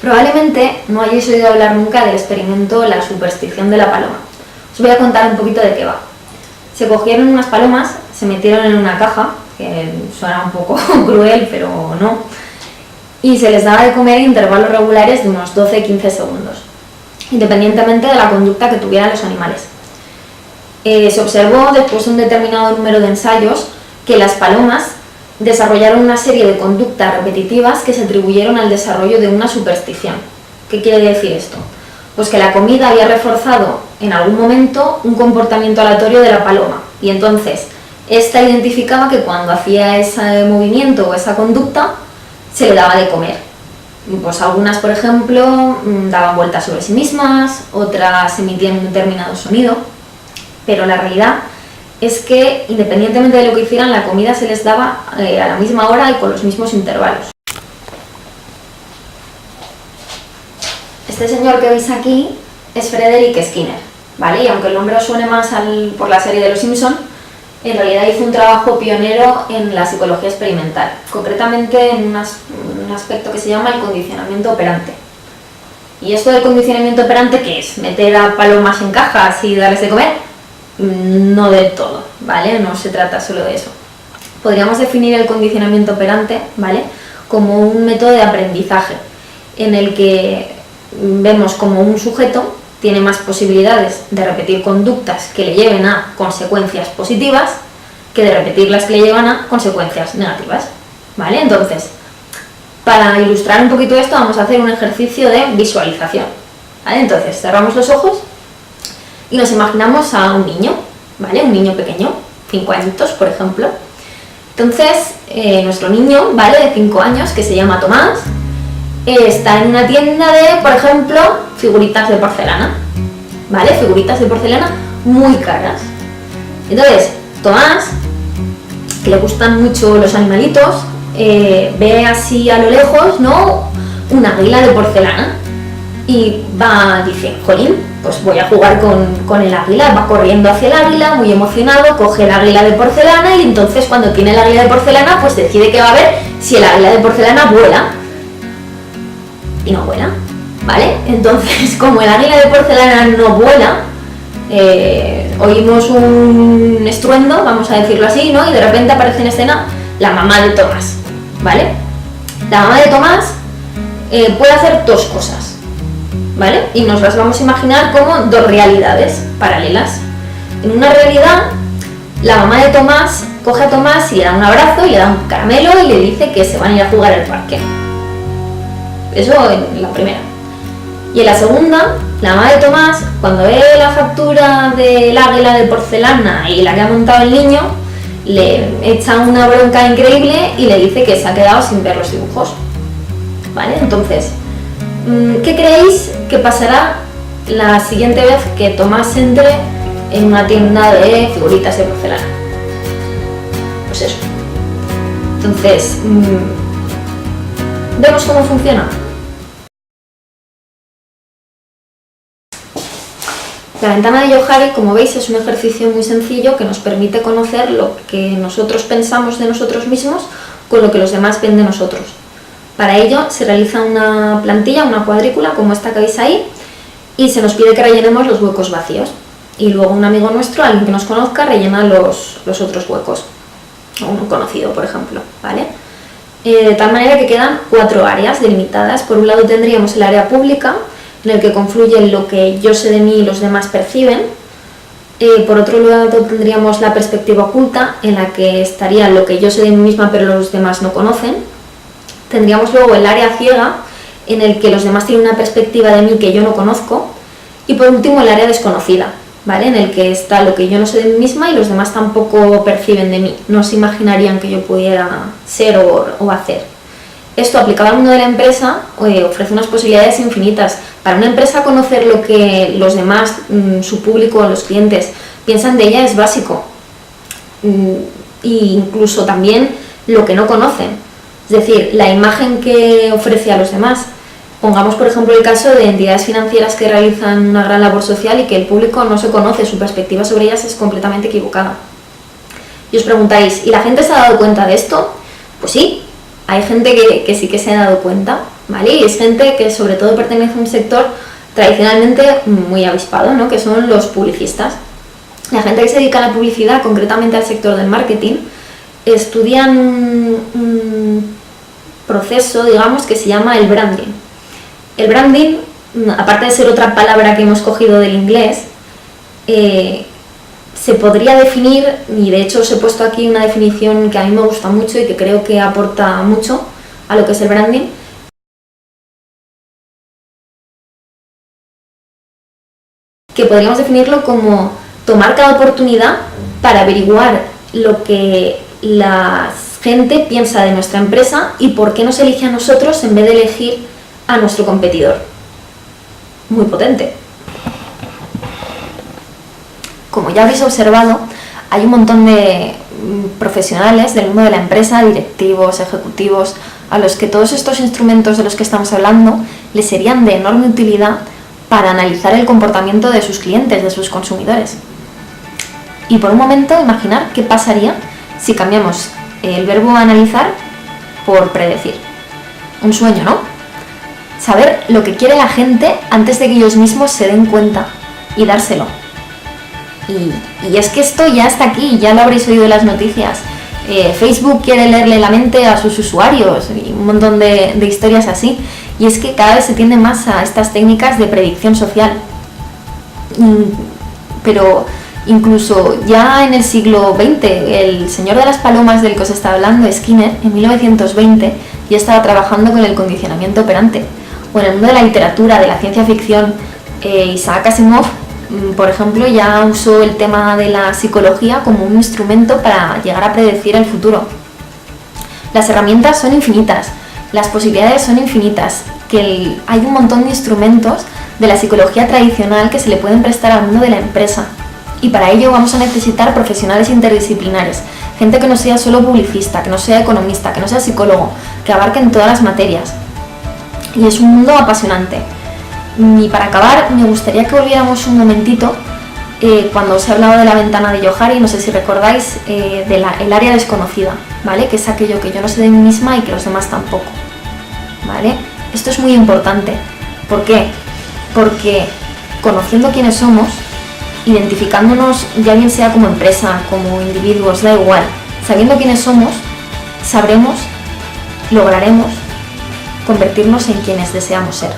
Probablemente no hayáis oído hablar nunca del experimento La superstición de la paloma. Os voy a contar un poquito de qué va. Se cogieron unas palomas, se metieron en una caja, que suena un poco cruel, pero no, y se les daba de comer en intervalos regulares de unos 12-15 segundos, independientemente de la conducta que tuvieran los animales. Se observó, después de un determinado número de ensayos, que las palomas desarrollaron una serie de conductas repetitivas que se atribuyeron al desarrollo de una superstición. ¿Qué quiere decir esto? Pues que la comida había reforzado en algún momento un comportamiento aleatorio de la paloma, y entonces esta identificaba que cuando hacía ese movimiento o esa conducta se le daba de comer. Pues algunas, por ejemplo, daban vueltas sobre sí mismas, otras emitían un determinado sonido, pero la realidad es que independientemente de lo que hicieran, la comida se les daba a la misma hora y con los mismos intervalos. Este señor que veis aquí es Frederick Skinner, ¿vale? Y aunque el nombre os suene más por la serie de Los Simpson, en realidad hizo un trabajo pionero en la psicología experimental, concretamente en un aspecto que se llama el condicionamiento operante. ¿Y esto del condicionamiento operante qué es? ¿Meter a palomas en cajas y darles de comer? No del todo, ¿vale? No se trata solo de eso. Podríamos definir el condicionamiento operante, ¿vale?, como un método de aprendizaje en el que vemos como un sujeto tiene más posibilidades de repetir conductas que le lleven a consecuencias positivas que de repetir las que le llevan a consecuencias negativas, ¿vale? Entonces, para ilustrar un poquito esto, vamos a hacer un ejercicio de visualización, ¿vale? Entonces, cerramos los ojos y nos imaginamos a un niño, ¿vale? Un niño pequeño, 5 añitos, por ejemplo. Entonces, nuestro niño, ¿vale?, de 5 años, que se llama Tomás, está en una tienda de, por ejemplo, figuritas de porcelana, ¿vale? Figuritas de porcelana muy caras. Entonces, Tomás, que le gustan mucho los animalitos, ve así a lo lejos, ¿no?, un águila de porcelana y dice, jolín, pues voy a jugar con el águila. Va corriendo hacia el águila, muy emocionado, coge el águila de porcelana y entonces cuando tiene el águila de porcelana, pues decide que va a ver si el águila de porcelana vuela. Y no vuela, ¿vale? Entonces, como el águila de porcelana no vuela, oímos un estruendo, vamos a decirlo así, ¿no? Y de repente aparece en escena la mamá de Tomás, ¿vale? La mamá de Tomás puede hacer 2 cosas, ¿vale? Y nos las vamos a imaginar como 2 realidades paralelas. En una realidad, la mamá de Tomás coge a Tomás y le da un abrazo, y le da un caramelo y le dice que se van a ir a jugar al parque. Eso en la primera. Y en la segunda, la mamá de Tomás, cuando ve la factura del águila de porcelana y la que ha montado el niño, le echa una bronca increíble y le dice que se ha quedado sin ver los dibujos, ¿vale? Entonces, ¿qué creéis que pasará la siguiente vez que Tomás entre en una tienda de figuritas de porcelana? Pues eso. Entonces, ¿vemos cómo funciona? La ventana de Johari, como veis, es un ejercicio muy sencillo que nos permite conocer lo que nosotros pensamos de nosotros mismos con lo que los demás ven de nosotros. Para ello se realiza una plantilla, una cuadrícula, como esta que veis ahí, y se nos pide que rellenemos los huecos vacíos. Y luego un amigo nuestro, alguien que nos conozca, rellena los otros huecos, o un conocido, por ejemplo, ¿vale? De tal manera que quedan 4 áreas delimitadas. Por un lado tendríamos el área pública, en el que confluyen lo que yo sé de mí y los demás perciben. Por otro lado tendríamos la perspectiva oculta, en la que estaría lo que yo sé de mí misma pero los demás no conocen. Tendríamos luego el área ciega, en el que los demás tienen una perspectiva de mí que yo no conozco. Y por último el área desconocida, ¿vale?, en el que está lo que yo no sé de mí misma y los demás tampoco perciben de mí, no se imaginarían que yo pudiera ser o hacer. Esto, aplicado al mundo de la empresa, ofrece unas posibilidades infinitas. Para una empresa, conocer lo que los demás, su público, los clientes, piensan de ella es básico. E incluso también lo que no conocen. Es decir, la imagen que ofrece a los demás. Pongamos, por ejemplo, el caso de entidades financieras que realizan una gran labor social y que el público no se conoce, su perspectiva sobre ellas es completamente equivocada. Y os preguntáis, ¿y la gente se ha dado cuenta de esto? Pues sí. Hay gente que sí que se ha dado cuenta, ¿vale? Y es gente que sobre todo pertenece a un sector tradicionalmente muy avispado, ¿no? Que son los publicistas. La gente que se dedica a la publicidad, concretamente al sector del marketing, estudian un proceso, digamos, que se llama el branding. El branding, aparte de ser otra palabra que hemos cogido del inglés, se podría definir, y de hecho os he puesto aquí una definición que a mí me gusta mucho y que creo que aporta mucho a lo que es el branding, que podríamos definirlo como tomar cada oportunidad para averiguar lo que la gente piensa de nuestra empresa y por qué nos elige a nosotros en vez de elegir a nuestro competidor. Muy potente. Como ya habéis observado, hay un montón de profesionales del mundo de la empresa, directivos, ejecutivos, a los que todos estos instrumentos de los que estamos hablando les serían de enorme utilidad para analizar el comportamiento de sus clientes, de sus consumidores. Y por un momento, imaginar qué pasaría si cambiamos el verbo analizar por predecir. Un sueño, ¿no? Saber lo que quiere la gente antes de que ellos mismos se den cuenta y dárselo. Y es que esto ya está aquí, ya lo habréis oído en las noticias. Facebook quiere leerle la mente a sus usuarios y un montón de historias así. Y es que cada vez se tiende más a estas técnicas de predicción social. Pero incluso ya en el siglo XX, el señor de las palomas del que os estaba hablando, Skinner, en 1920, ya estaba trabajando con el condicionamiento operante. O en el mundo de la literatura, de la ciencia ficción, Isaac Asimov, por ejemplo, ya usó el tema de la psicología como un instrumento para llegar a predecir el futuro. Las herramientas son infinitas, las posibilidades son infinitas, que hay un montón de instrumentos de la psicología tradicional que se le pueden prestar al mundo de la empresa. Y para ello vamos a necesitar profesionales interdisciplinares, gente que no sea solo publicista, que no sea economista, que no sea psicólogo, que abarquen todas las materias. Y es un mundo apasionante. Y para acabar, me gustaría que volviéramos un momentito cuando os he hablado de la ventana de Johari, no sé si recordáis, el área desconocida, ¿vale? Que es aquello que yo no sé de mí misma y que los demás tampoco, ¿vale? Esto es muy importante. ¿Por qué? Porque conociendo quiénes somos, identificándonos, ya bien sea como empresa, como individuos, da igual, sabiendo quiénes somos, sabremos, lograremos convertirnos en quienes deseamos ser.